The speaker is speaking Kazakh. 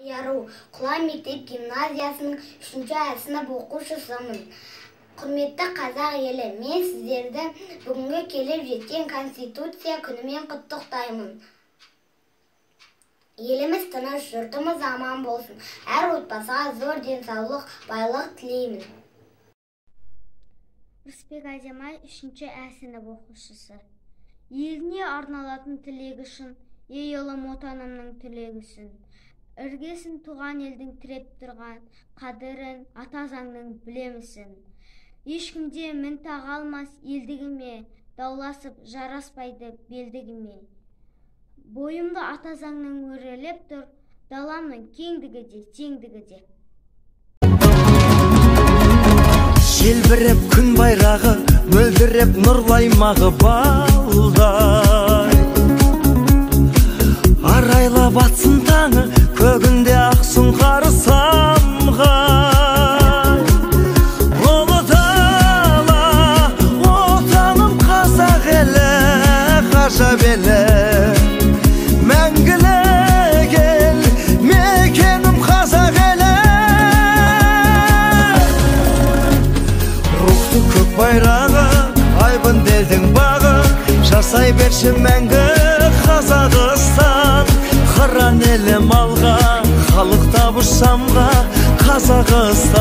Яру Құла мектеп гимназиясының 3-ші сынып оқушысымын. Құрметті қазақ елі, мен сіздерді бүгінгі келіп жеткен Конституция күнімен құттықтаймын. Еліміз тыныш, жұртымыз аман болсын. Әр отбасыға зор денсаулық, байлық тілеймін. Рысбек Азамай 3-ші сынып оқушысы. Еліне арналатын тілегі үшін, ей ұлым отанымның тілегі үшін. Іргесін туған елдің тіреп тұрған қадірін, ата заңның білемісің. Ешкімде мін тағалмас елдігіме, дауласып жараспайды белдігіме. Бойымды ата заңның өрелеп тұр, даламның кеңдігі де, теңдігі де. Желбіреп күн байрағы, мөлдіреп нұрлаймағы балдай. Арайлап атсын таңы, көгінде ақсын қары самғай. Ұлы дала, отаным қазақ елі, ғажап елі. Мәңгілік ел, мекенім қазақ елі. Рухты көк байрағы, айбын делдің бағы, жасай берші мәңгі Қазақстан. Қыран елім алға, халық табыш самға Қазақстан.